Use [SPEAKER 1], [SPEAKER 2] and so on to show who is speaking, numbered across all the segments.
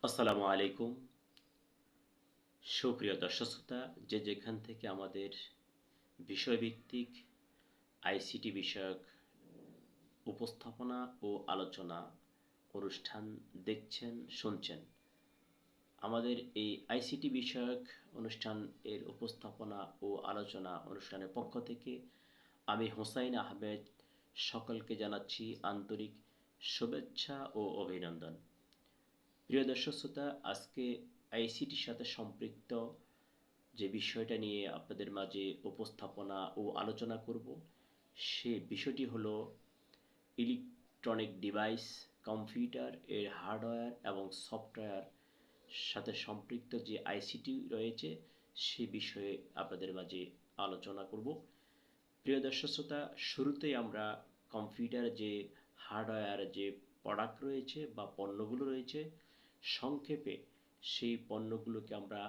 [SPEAKER 1] আসসালামু আলাইকুম। সুপ্রিয় দর্শক শ্রোতা, যে যেখান থেকে আমাদের বিষয়ভিত্তিক আইসিটি বিষয়ক উপস্থাপনা ও আলোচনা অনুষ্ঠান দেখছেন, শুনছেন, আমাদের এই আইসিটি বিষয়ক অনুষ্ঠান এর উপস্থাপনা ও আলোচনা অনুষ্ঠানের পক্ষ থেকে আমি হোসাইন আহমেদ সকলকে জানাচ্ছি আন্তরিক শুভেচ্ছা ও অভিনন্দন। প্রিয় দর্শক শ্রোতা, আজকে আইসিটির সাথে সম্পৃক্ত যে বিষয়টা নিয়ে আপনাদের মাঝে উপস্থাপনা ও আলোচনা করব, সে বিষয়টি হলো ইলেকট্রনিক ডিভাইস, কম্পিউটার এর হার্ডওয়্যার এবং সফটওয়্যার সাথে সম্পৃক্ত যে আইসিটি রয়েছে সে বিষয়ে আপনাদের মাঝে আলোচনা করব। প্রিয় দর্শক শ্রোতা, শুরুতেই আমরা কম্পিউটার যে হার্ডওয়্যার যে প্রোডাক্ট রয়েছে বা পণ্যগুলো রয়েছে, সংক্ষেপে সেই পণ্যগুলোকে আমরা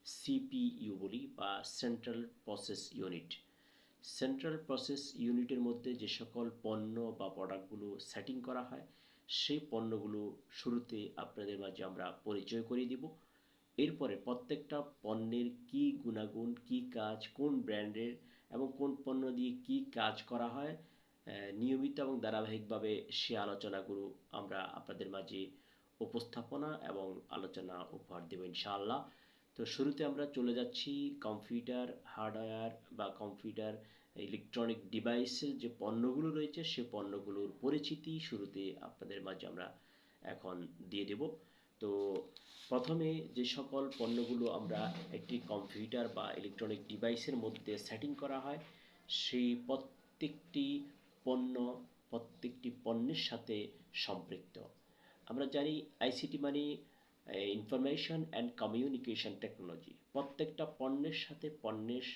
[SPEAKER 1] সিপিইউ বলি বা central process unit. Central process ইউনিটের মধ্যে যে সকল পণ্য বা প্রোডাক্টগুলো সেটিং করা হয় সেই পণ্যগুলো শুরুতে আপনাদের মাঝে আমরা পরিচয় করিয়ে দিব। এরপরে প্রত্যেকটা পণ্যের কি গুণাগুণ, কি কাজ, কোন ব্র্যান্ডের এবং কোন পণ্য দিয়ে কি কাজ করা হয়, নিয়মিত এবং ধারাবাহিকভাবে সে আলোচনাগুলো আমরা আপনাদের মাঝে উপস্থাপনা এবং আলোচনা উপহার দেব ইনশাআল্লাহ। তো শুরুতে আমরা চলে যাচ্ছি কম্পিউটার হার্ডওয়্যার বা কম্পিউটার ইলেকট্রনিক ডিভাইসের যে পণ্যগুলো রয়েছে সে পণ্যগুলোর পরিচিতি শুরুতে আপনাদের মাঝে আমরা এখন দিয়ে দেব। তো প্রথমে যে সকল পণ্যগুলো আমরা একটি কম্পিউটার বা ইলেকট্রনিক ডিভাইসের মধ্যে সেটিং করা হয় সেই পণ্য প্রত্যেকটি পণ্যের সাথে সম্পৃক্ত। আমরা জানি আইসিটি মানে ইনফরমেশন অ্যান্ড কমিউনিকেশন টেকনোলজি। প্রত্যেকটা পণ্যের সাথে পণ্যের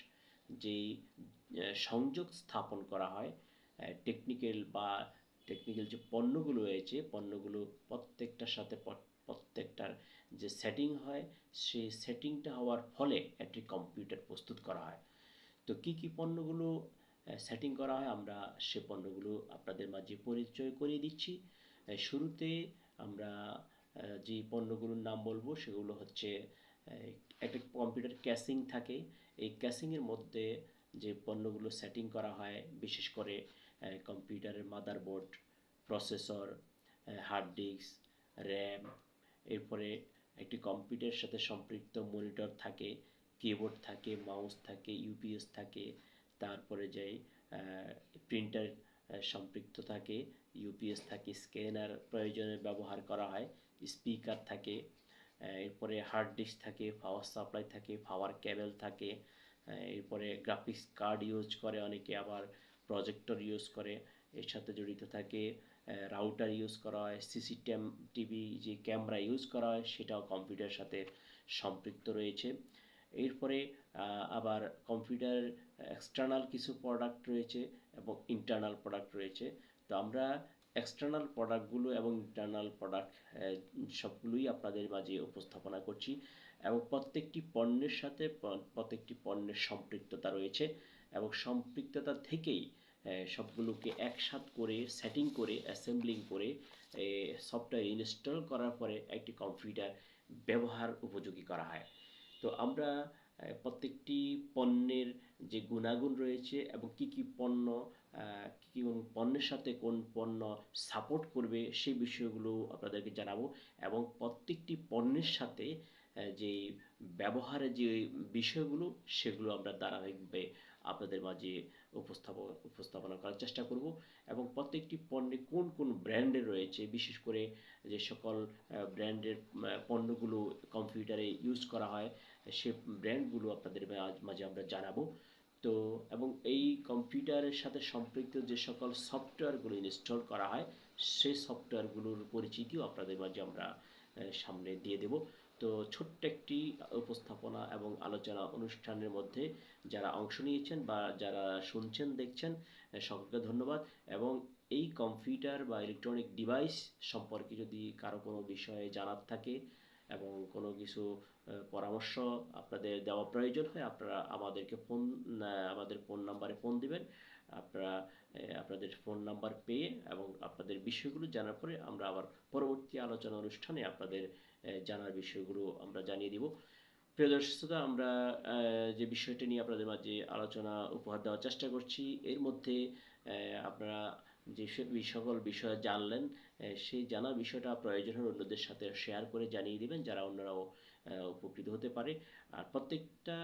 [SPEAKER 1] যেই সংযোগ স্থাপন করা হয়, টেকনিক্যাল যে পণ্যগুলো রয়েছে পণ্যগুলো প্রত্যেকটার সাথে প্রত্যেকটার যে সেটিং হয় সেই সেটিংটা হওয়ার ফলে একটি কম্পিউটার প্রস্তুত করা হয়। তো কি কি পণ্যগুলো সেটিং করা হয় আমরা সে পণ্যগুলো আপনাদের মাঝে পরিচয় করিয়ে দিচ্ছি। শুরুতে আমরা যে পণ্যগুলোর নাম বলবো সেগুলো হচ্ছে, একটা কম্পিউটার ক্যাসিং থাকে। এই ক্যাসিংয়ের মধ্যে যে পণ্যগুলো সেটিং করা হয় বিশেষ করে কম্পিউটারের motherboard, processor, hard disk, RAM, এরপরে একটি কম্পিউটারের সাথে সম্পৃক্ত মনিটর থাকে, কিবোর্ড থাকে, মাউস থাকে, ইউপিএস থাকে, তারপরে যাই প্রিন্টার সম্পৃক্ত থাকে, ইউপিএস থাকে, স্ক্যানার প্রয়োজনে ব্যবহার করা হয়, স্পিকার থাকে, এরপরে হার্ড ডিস্ক থাকে, পাওয়ার সাপ্লাই থাকে, পাওয়ার কেবল থাকে, এরপরে গ্রাফিক্স কার্ড ইউজ করে অনেকে, আবার প্রজেক্টর ইউজ করে, এর সাথে জড়িত থাকে রাউটার ইউজ করা হয়, টিভি যে ক্যামেরা ইউজ করা হয় সেটাও কম্পিউটারের সাথে সম্পৃক্ত রয়েছে। এরপরে আবার কম্পিউটার এক্সটার্নাল কিছু প্রোডাক্ট রয়েছে এবং ইন্টারনাল প্রোডাক্ট রয়েছে। তো আমরা এক্সটার্নাল প্রোডাক্টগুলো এবং ইন্টারনাল প্রোডাক্ট সবগুলোই আপনাদের মাঝে উপস্থাপনা করছি এবং প্রত্যেকটি পণ্যের সাথে প্রত্যেকটি পণ্যের সম্পৃক্ততা রয়েছে এবং সম্পৃক্ততা থেকেই সবগুলোকে একসাথে করে সেটিং করে অ্যাসেম্বলিং করে সফটওয়্যার ইনস্টল করার পরে একটি কম্পিউটার ব্যবহার উপযোগী করা হয়। তো আমরা প্রত্যেকটি পণ্যের যে গুণাগুণ রয়েছে এবং কি কি পণ্য, কি পণ্যের সাথে কোন পণ্য সাপোর্ট করবে সেই বিষয়গুলো আপনাদেরকে জানাবো এবং প্রত্যেকটি পণ্যের সাথে যে ব্যবহারের যে বিষয়গুলো সেগুলো আমরা ধারাবাহিকভাবে আপনাদের মাঝে উপস্থাপনা করার চেষ্টা করব এবং প্রত্যেকটি পণ্যে কোন কোন ব্র্যান্ডের রয়েছে, বিশেষ করে যে সকল ব্র্যান্ডের পণ্যগুলো কম্পিউটারে ইউজ করা হয় সে ব্র্যান্ডগুলো আপনাদের মাঝে আমরা জানাবো। তো এবং এই কম্পিউটারের সাথে সম্পৃক্ত যে সকল সফটওয়্যারগুলো ইনস্টল করা হয় সেই সফটওয়্যারগুলোর পরিচিতিও আপনাদের মাঝে আমরা সামনে দিয়ে দেব। তো ছোট্ট একটি উপস্থাপনা এবং আলোচনা অনুষ্ঠানের মধ্যে যারা অংশ নিয়েছেন বা যারা শুনছেন দেখছেন সকলকে ধন্যবাদ। এবং এই কম্পিউটার বা ইলেকট্রনিক ডিভাইস সম্পর্কে যদি কারো কোনো বিষয়ে জানার থাকে এবং কোনো কিছু পরামর্শ আপনাদের দেওয়া প্রয়োজন হয় আপনারা আমাদের ফোন নাম্বারে ফোন দিবেন। আপনারা আপনাদের ফোন নাম্বার পেয়ে এবং আপনাদের বিষয়গুলো জানার পরে আমরা আবার পরবর্তী আলোচনা অনুষ্ঠানে আপনাদের জানার বিষয়গুলো আমরা জানিয়ে দিব। প্রিয় দর্শক শ্রোতা, আমরা যে বিষয়টি নিয়ে আপনাদের মাঝে আলোচনা উপহার দেওয়ার চেষ্টা করছি, এর মধ্যে আপনারা যে সকল বিষয় জানলেন, সেই জানা বিষয়টা প্রয়োজন হলে অন্যদের সাথে শেয়ার করে জানিয়ে দিবেন, যারা অন্যরাও উপকৃত হতে পারে। আর প্রত্যেকটা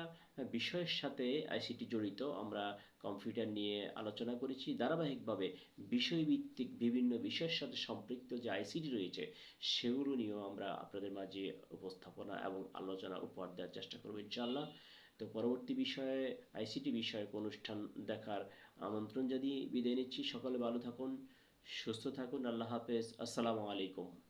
[SPEAKER 1] বিষয়ের সাথে আইসিটি জড়িত। আমরা কম্পিউটার নিয়ে আলোচনা করেছি ধারাবাহিকভাবে। বিষয়ভিত্তিক বিভিন্ন বিষয়ের সাথে সম্পৃক্ত যে আইসিটি রয়েছে, সেগুলো নিয়েও আমরা আপনাদের মাঝে উপস্থাপনা এবং আলোচনা উপহার দেওয়ার চেষ্টা করব ইনশাআল্লাহ। তো পরবর্তী বিষয়ে আইসিটি বিষয়ক অনুষ্ঠান দেখার আমন্ত্রণ জানিয়ে বিদায় নিচ্ছি। সকলে ভালো থাকুন, সুস্থ থাকুন। আল্লাহ হাফেজ। আসসালামু আলাইকুম।